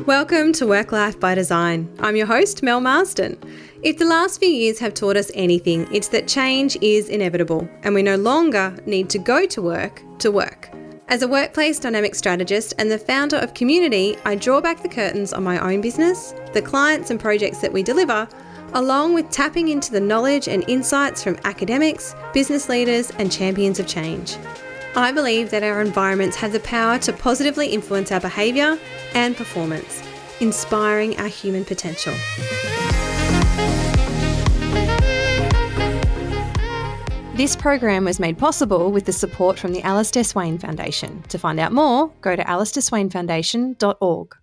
Welcome to Work Life by Design. I'm your host, Mel Marsden. If the last few years have taught us anything, it's that change is inevitable and we no longer need to go to work to work. As a workplace dynamic strategist and the founder of Community, I draw back the curtains on my own business, the clients and projects that we deliver, along with tapping into the knowledge and insights from academics, business leaders and champions of change. I believe that our environments have the power to positively influence our behaviour and performance, inspiring our human potential. This program was made possible with the support from the Alistair Swain Foundation. To find out more, go to alistair-swain-foundation.org.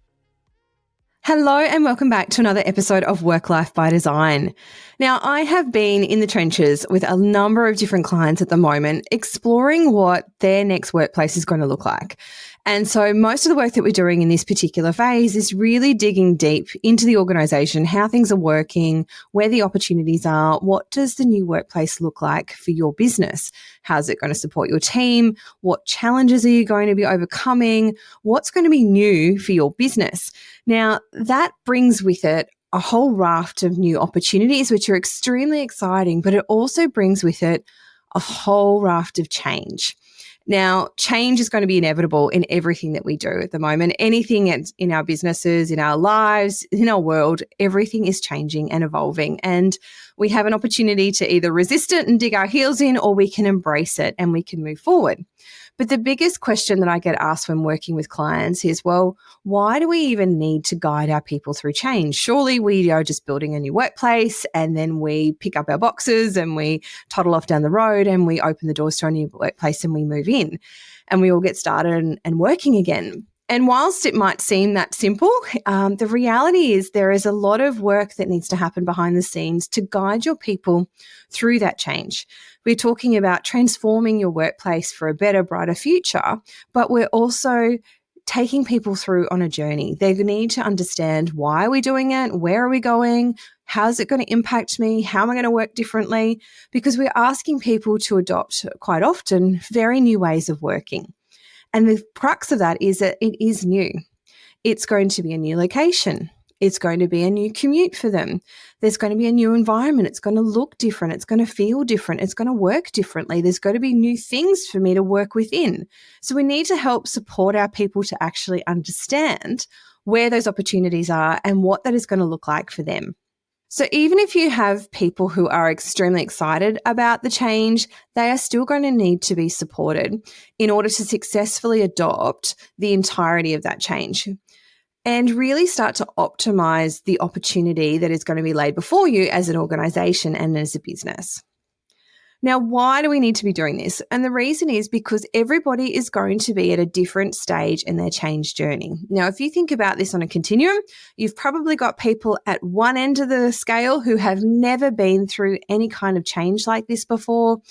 Hello and welcome back to another episode of Work Life by Design. Now, I have been in the trenches with a number of different clients at the moment, exploring what their next workplace is going to look like. And so most of the work that we're doing in this particular phase is really digging deep into the organisation, how things are working, where the opportunities are, what does the new workplace look like for your business? How's it going to support your team? What challenges are you going to be overcoming? What's going to be new for your business? Now, that brings with it a whole raft of new opportunities, which are extremely exciting, but it also brings with it a whole raft of change. Now, change is going to be inevitable in everything that we do at the moment. Anything in our businesses, in our lives, in our world, everything is changing and evolving. And we have an opportunity to either resist it and dig our heels in, or we can embrace it and we can move forward. But the biggest question that I get asked when working with clients is, well, why do we even need to guide our people through change? Surely we are just building a new workplace and then we pick up our boxes and we toddle off down the road and we open the doors to our new workplace and we move in and we all get started and working again. And whilst it might seem that simple, the reality is there is a lot of work that needs to happen behind the scenes to guide your people through that change. We're talking about transforming your workplace for a better, brighter future, but we're also taking people through on a journey. They need to understand why are we doing it, where are we going, how is it going to impact me, how am I going to work differently, because we're asking people to adopt quite often very new ways of working. And the crux of that is that it is new. It's going to be a new location. It's going to be a new commute for them. There's going to be a new environment. It's going to look different. It's going to feel different. It's going to work differently. There's going to be new things for me to work within. So we need to help support our people to actually understand where those opportunities are and what that is going to look like for them. So even if you have people who are extremely excited about the change, they are still going to need to be supported in order to successfully adopt the entirety of that change and really start to optimize the opportunity that is going to be laid before you as an organization and as a business. Now, why do we need to be doing this? And the reason is because everybody is going to be at a different stage in their change journey. Now, if you think about this on a continuum, you've probably got people at one end of the scale who have never been through any kind of change like this before.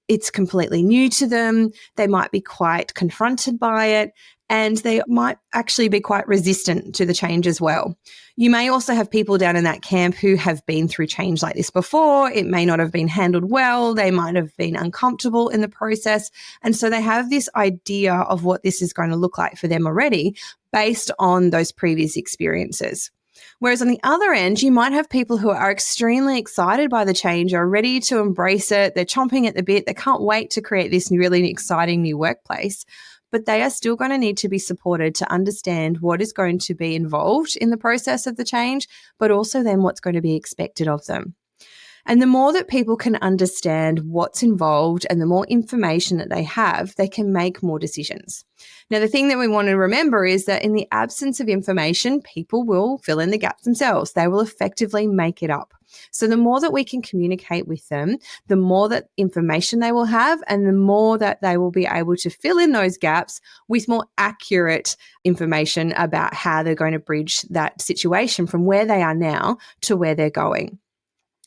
It's completely new to them. They might be quite confronted by it, and they might actually be quite resistant to the change as well. You may also have people down in that camp who have been through change like this before. It may not have been handled well. They might have been uncomfortable in the process. And so they have this idea of what this is going to look like for them already based on those previous experiences. Whereas on the other end, you might have people who are extremely excited by the change, are ready to embrace it. They're chomping at the bit. They can't wait to create this really exciting new workplace. But they are still going to need to be supported to understand what is going to be involved in the process of the change, but also then what's going to be expected of them. And the more that people can understand what's involved and the more information that they have, they can make more decisions. Now, the thing that we want to remember is that in the absence of information, people will fill in the gaps themselves. They will effectively make it up. So the more that we can communicate with them, the more that information they will have and the more that they will be able to fill in those gaps with more accurate information about how they're going to bridge that situation from where they are now to where they're going.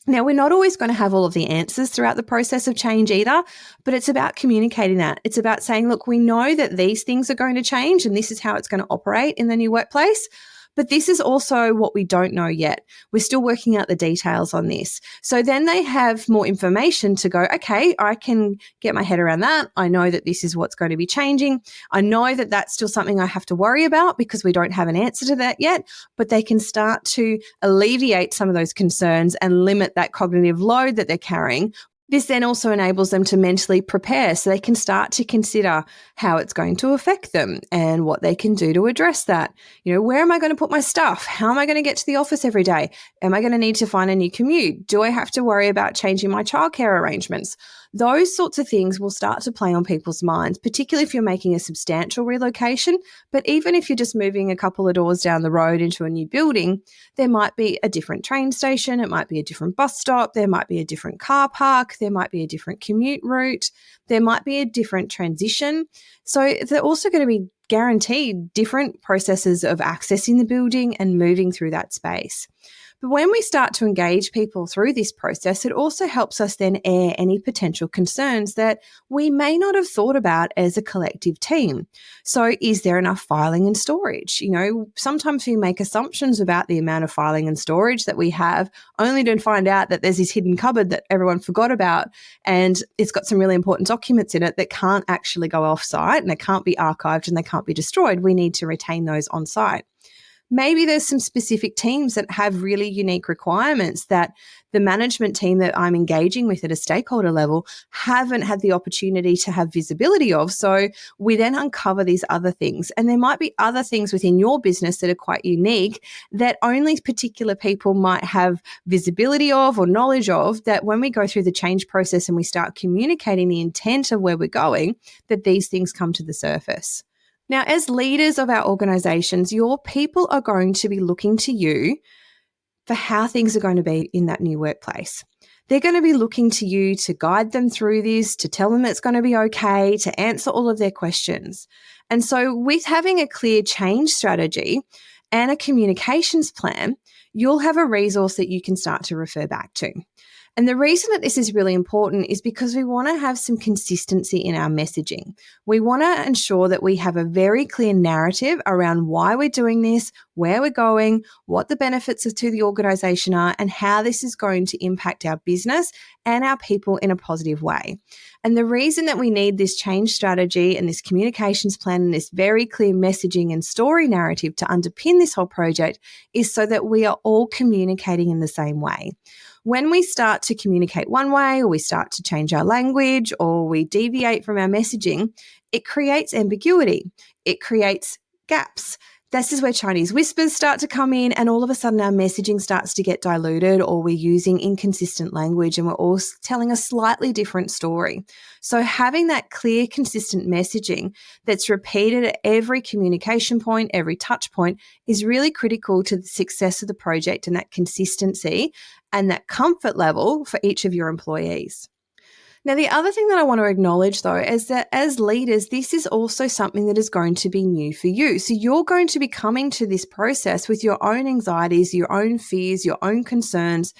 Now, we're not always going to have all of the answers throughout the process of change either, but it's about communicating that. It's about saying, look, we know that these things are going to change and this is how it's going to operate in the new workplace, But this is also what we don't know yet. We're still working out the details on this. So then they have more information to go, okay, I can get my head around that. I know that this is what's going to be changing. I know that that's still something I have to worry about because we don't have an answer to that yet, but they can start to alleviate some of those concerns and limit that cognitive load that they're carrying. This then also enables them to mentally prepare so they can start to consider how it's going to affect them and what they can do to address that. Where am I going to put my stuff? How am I going to get to the office every day? Am I going to need to find a new commute? Do I have to worry about changing my childcare arrangements? Those sorts of things will start to play on people's minds, particularly if you're making a substantial relocation. But even if you're just moving a couple of doors down the road into a new building, there might be a different train station, it might be a different bus stop, there might be a different car park, there might be a different commute route, there might be a different transition. So they're also going to be guaranteed different processes of accessing the building and moving through that space. But when we start to engage people through this process, it also helps us then air any potential concerns that we may not have thought about as a collective team. So is there enough filing and storage? Sometimes we make assumptions about the amount of filing and storage that we have, only to find out that there's this hidden cupboard that everyone forgot about, and it's got some really important documents in it that can't actually go off-site and they can't be archived and they can't be destroyed. We need to retain those on-site. Maybe there's some specific teams that have really unique requirements that the management team that I'm engaging with at a stakeholder level haven't had the opportunity to have visibility of. So we then uncover these other things. And there might be other things within your business that are quite unique that only particular people might have visibility of or knowledge of, that when we go through the change process and we start communicating the intent of where we're going, that these things come to the surface. Now, as leaders of our organizations, your people are going to be looking to you for how things are going to be in that new workplace. They're going to be looking to you to guide them through this, to tell them it's going to be okay, to answer all of their questions. And so with having a clear change strategy and a communications plan, you'll have a resource that you can start to refer back to. And the reason that this is really important is because we want to have some consistency in our messaging. We want to ensure that we have a very clear narrative around why we're doing this, where we're going, what the benefits to the organization are, and how this is going to impact our business and our people in a positive way. And the reason that we need this change strategy and this communications plan and this very clear messaging and story narrative to underpin this whole project is so that we are all communicating in the same way. When we start to communicate one way, or we start to change our language, or we deviate from our messaging, it creates ambiguity. It creates gaps. This is where Chinese whispers start to come in, and all of a sudden our messaging starts to get diluted, or we're using inconsistent language and we're all telling a slightly different story. So having that clear, consistent messaging that's repeated at every communication point, every touch point, is really critical to the success of the project and that consistency and that comfort level for each of your employees. Now, the other thing that I want to acknowledge, though, is that as leaders, this is also something that is going to be new for you. So you're going to be coming to this process with your own anxieties, your own fears, your own concerns,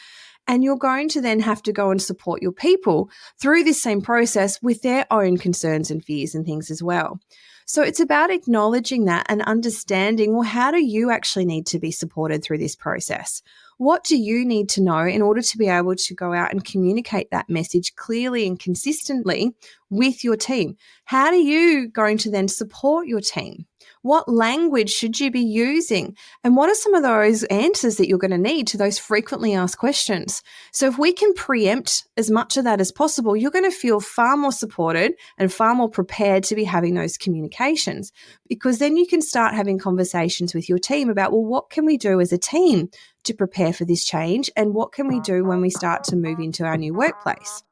and you're going to then have to go and support your people through this same process with their own concerns and fears and things as well. So it's about acknowledging that and understanding, well, how do you actually need to be supported through this process? What do you need to know in order to be able to go out and communicate that message clearly and consistently with your team? How are you going to then support your team? What language should you be using? And what are some of those answers that you're going to need to those frequently asked questions? So if we can preempt as much of that as possible, you're going to feel far more supported and far more prepared to be having those communications, because then you can start having conversations with your team about, well, what can we do as a team to prepare for this change? And what can we do when we start to move into our new workplace?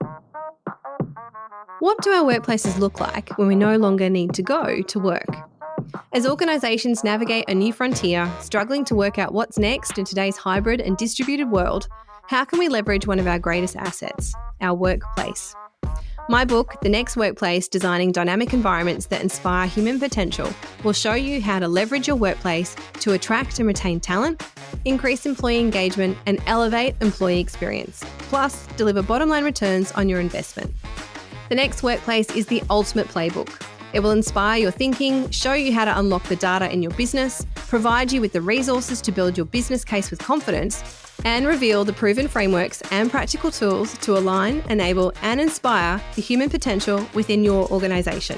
What do our workplaces look like when we no longer need to go to work? As organisations navigate a new frontier, struggling to work out what's next in today's hybrid and distributed world, how can we leverage one of our greatest assets, our workplace? My book, The Next Workplace, Designing Dynamic Environments That Inspire Human Potential, will show you how to leverage your workplace to attract and retain talent, increase employee engagement, and elevate employee experience, plus deliver bottom-line returns on your investment. The Next Workplace is the ultimate playbook. It will inspire your thinking, show you how to unlock the data in your business, provide you with the resources to build your business case with confidence, and reveal the proven frameworks and practical tools to align, enable, and inspire the human potential within your organisation.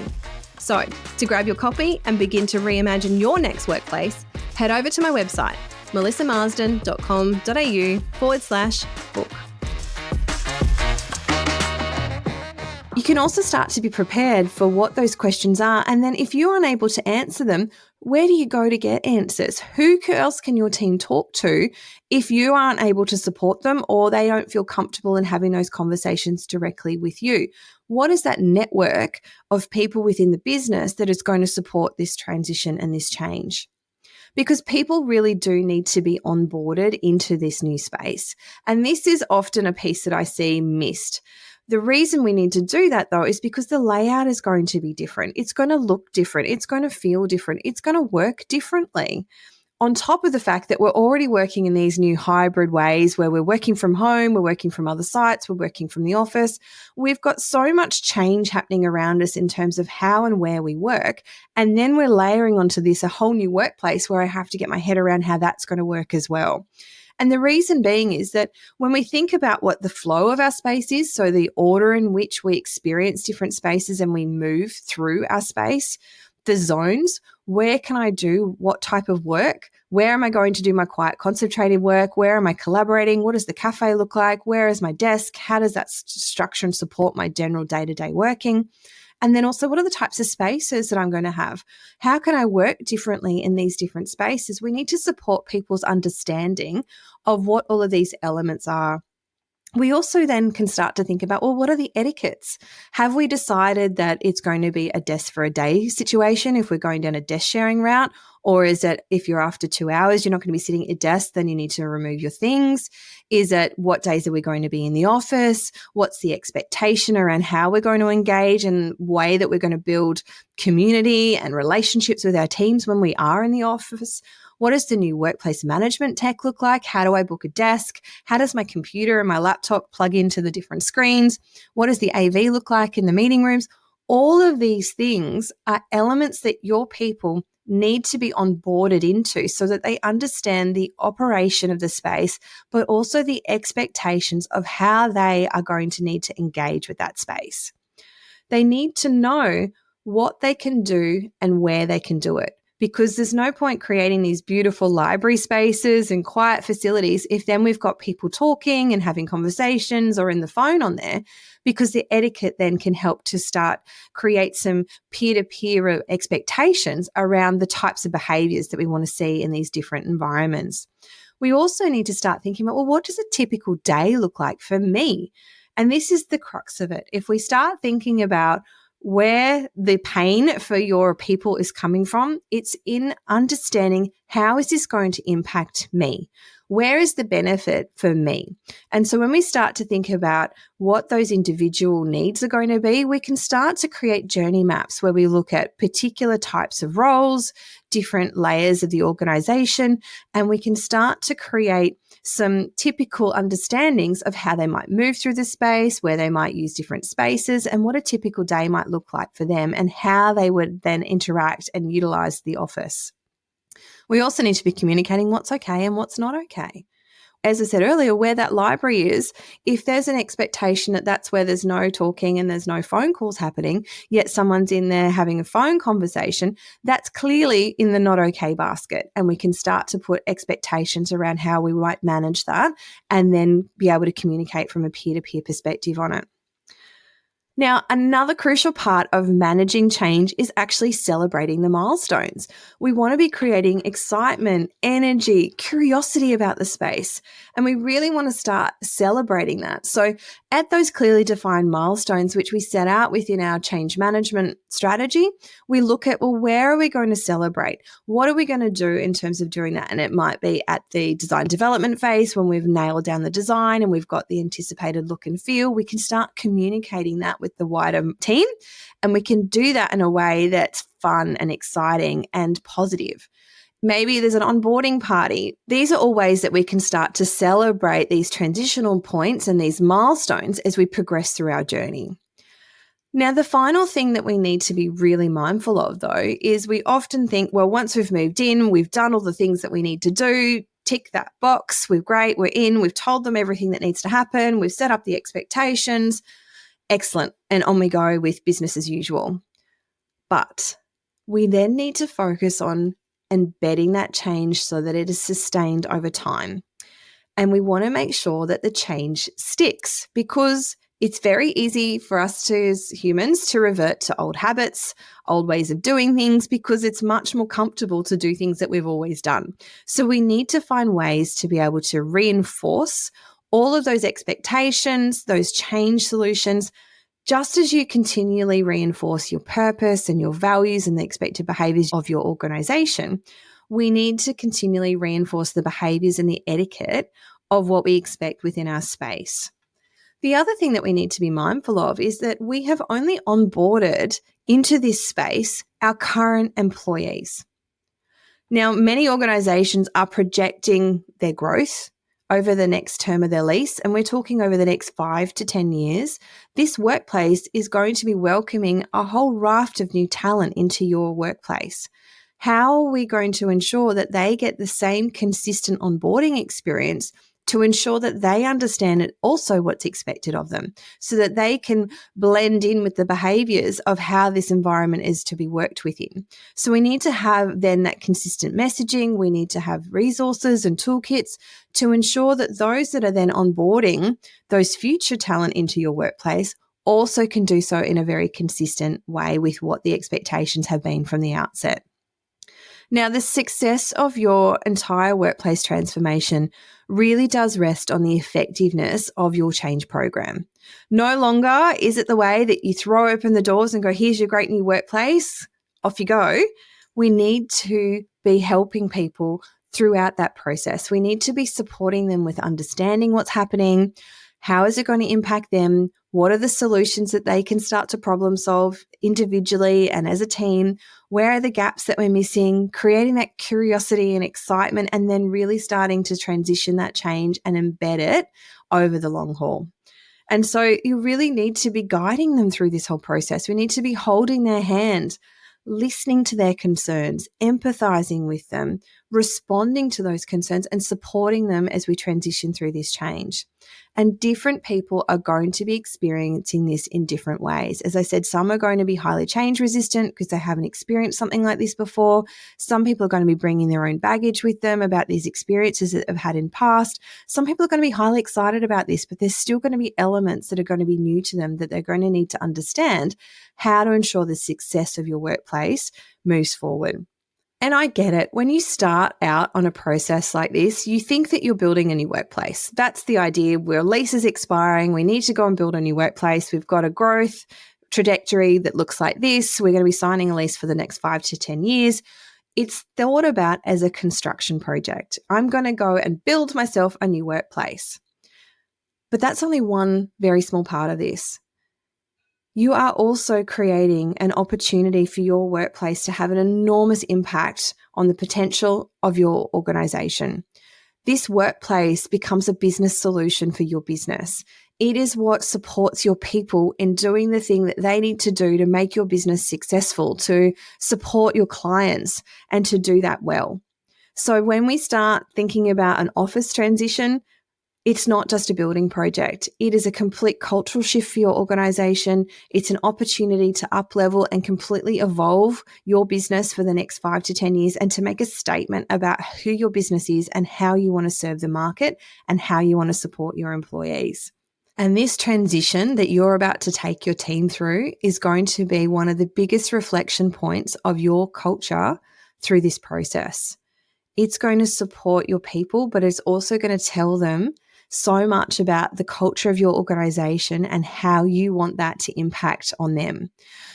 So, to grab your copy and begin to reimagine your next workplace, head over to my website, melissamarsden.com.au/book. You can also start to be prepared for what those questions are. And then if you're unable to answer them, where do you go to get answers? Who else can your team talk to if you aren't able to support them or they don't feel comfortable in having those conversations directly with you? What is that network of people within the business that is going to support this transition and this change? Because people really do need to be onboarded into this new space. And this is often a piece that I see missed. The reason we need to do that, though, is because the layout is going to be different. It's going to look different. It's going to feel different. It's going to work differently. On top of the fact that we're already working in these new hybrid ways where we're working from home, we're working from other sites, we're working from the office, we've got so much change happening around us in terms of how and where we work. And then we're layering onto this a whole new workplace where I have to get my head around how that's going to work as well. And the reason being is that when we think about what the flow of our space is, so the order in which we experience different spaces and we move through our space, the zones, where can I do what type of work? Where am I going to do my quiet concentrated work? Where am I collaborating? What does the cafe look like? Where is my desk? How does that structure and support my general day-to-day working? And then also, what are the types of spaces that I'm going to have? How can I work differently in these different spaces? We need to support people's understanding of what all of these elements are. We also then can start to think about, well, what are the etiquettes? Have we decided that it's going to be a desk for a day situation if we're going down a desk sharing route? Or is it if you're after 2 hours, you're not going to be sitting at your desk, then you need to remove your things? Is it what days are we going to be in the office? What's the expectation around how we're going to engage and way that we're going to build community and relationships with our teams when we are in the office? What does the new workplace management tech look like? How do I book a desk? How does my computer and my laptop plug into the different screens? What does the AV look like in the meeting rooms? All of these things are elements that your people need to be onboarded into so that they understand the operation of the space, but also the expectations of how they are going to need to engage with that space. They need to know what they can do and where they can do it. Because there's no point creating these beautiful library spaces and quiet facilities if then we've got people talking and having conversations or in the phone on there, because the etiquette then can help to start create some peer-to-peer expectations around the types of behaviours that we want to see in these different environments. We also need to start thinking about, well, what does a typical day look like for me? And this is the crux of it. If we start thinking about where the pain for your people is coming from, it's in understanding how is this going to impact me? Where is the benefit for me? And so when we start to think about what those individual needs are going to be, we can start to create journey maps where we look at particular types of roles, different layers of the organization, and we can start to create some typical understandings of how they might move through the space, where they might use different spaces, and what a typical day might look like for them and how they would then interact and utilize the office. We also need to be communicating what's okay and what's not okay. As I said earlier, where that library is, if there's an expectation that that's where there's no talking and there's no phone calls happening, yet someone's in there having a phone conversation, that's clearly in the not okay basket. And we can start to put expectations around how we might manage that and then be able to communicate from a peer-to-peer perspective on it. Now, another crucial part of managing change is actually celebrating the milestones. We want to be creating excitement, energy, curiosity about the space, and we really want to start celebrating that. So at those clearly defined milestones, which we set out within our change management strategy, we look at, well, where are we going to celebrate? What are we going to do in terms of doing that? And it might be at the design development phase when we've nailed down the design and we've got the anticipated look and feel. We can start communicating that with the wider team, and we can do that in a way that's fun and exciting and positive. Maybe there's an onboarding party. These are all ways that we can start to celebrate these transitional points and these milestones as we progress through our journey. Now, the final thing that we need to be really mindful of, though, is we often think, well, once we've moved in, we've done all the things that we need to do, tick that box, we're great, we're in, we've told them everything that needs to happen, we've set up the expectations, excellent, and on we go with business as usual. But we then need to focus on embedding that change so that it is sustained over time. And we want to make sure that the change sticks, because it's very easy for us as humans to revert to old habits, old ways of doing things, because it's much more comfortable to do things that we've always done. So we need to find ways to be able to reinforce all of those expectations, those change solutions, just as you continually reinforce your purpose and your values and the expected behaviors of your organization. We need to continually reinforce the behaviors and the etiquette of what we expect within our space. The other thing that we need to be mindful of is that we have only onboarded into this space our current employees. Now, many organizations are projecting their growth over the next term of their lease, and we're talking over the next 5 to 10 years. This workplace is going to be welcoming a whole raft of new talent into your workplace. How are we going to ensure that they get the same consistent onboarding experience to ensure that they understand also what's expected of them, so that they can blend in with the behaviors of how this environment is to be worked within? So we need to have then that consistent messaging. We need to have resources and toolkits to ensure that those that are then onboarding those future talent into your workplace also can do so in a very consistent way with what the expectations have been from the outset. Now, the success of your entire workplace transformation really does rest on the effectiveness of your change program. No longer is it the way that you throw open the doors and go, here's your great new workplace, off you go. We need to be helping people throughout that process. We need to be supporting them with understanding what's happening. How is it going to impact them? What are the solutions that they can start to problem solve individually and as a team? Where are the gaps that we're missing? Creating that curiosity and excitement, and then really starting to transition that change and embed it over the long haul. And so you really need to be guiding them through this whole process. We need to be holding their hand, listening to their concerns, empathizing with them, responding to those concerns, and supporting them as we transition through this change. And different people are going to be experiencing this in different ways. As I said, some are going to be highly change resistant because they haven't experienced something like this before. Some people are going to be bringing their own baggage with them about these experiences that they've had in past. Some people are going to be highly excited about this, but there's still going to be elements that are going to be new to them that they're going to need to understand how to ensure the success of your workplace moves forward. And I get it. When you start out on a process like this, you think that you're building a new workplace. That's the idea. Our lease is expiring. We need to go and build a new workplace. We've got a growth trajectory that looks like this. We're going to be signing a lease for the next 5 to 10 years. It's thought about as a construction project. I'm going to go and build myself a new workplace. But that's only one very small part of this. You are also creating an opportunity for your workplace to have an enormous impact on the potential of your organization. This workplace becomes a business solution for your business. It is what supports your people in doing the thing that they need to do to make your business successful, to support your clients, and to do that well. So when we start thinking about an office transition, it's not just a building project. It is a complete cultural shift for your organization. It's an opportunity to up-level and completely evolve your business for the next 5 to 10 years, and to make a statement about who your business is and how you want to serve the market and how you want to support your employees. And this transition that you're about to take your team through is going to be one of the biggest reflection points of your culture through this process. It's going to support your people, but it's also going to tell them so much about the culture of your organization and how you want that to impact on them.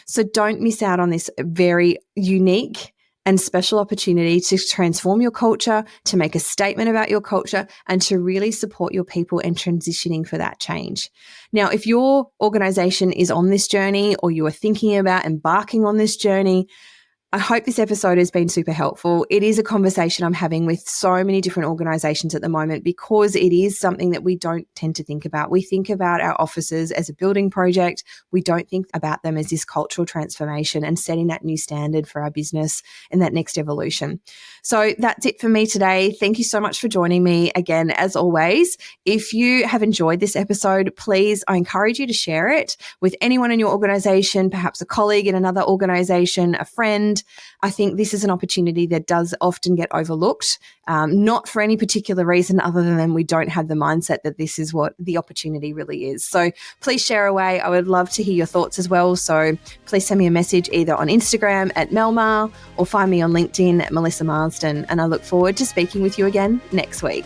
So don't miss out on this very unique and special opportunity to transform your culture, to make a statement about your culture, and to really support your people in transitioning for that change. Now, if your organization is on this journey, or you are thinking about embarking on this journey, I hope this episode has been super helpful. It is a conversation I'm having with so many different organisations at the moment because it is something that we don't tend to think about. We think about our offices as a building project. We don't think about them as this cultural transformation and setting that new standard for our business and that next evolution. So that's it for me today. Thank you so much for joining me. Again, as always, if you have enjoyed this episode, please, I encourage you to share it with anyone in your organisation, perhaps a colleague in another organisation, a friend. I think this is an opportunity that does often get overlooked, not for any particular reason other than we don't have the mindset that this is what the opportunity really is. So please share away. I would love to hear your thoughts as well. So please send me a message either on Instagram at Melmar or find me on LinkedIn at Melissa Marsden. And I look forward to speaking with you again next week.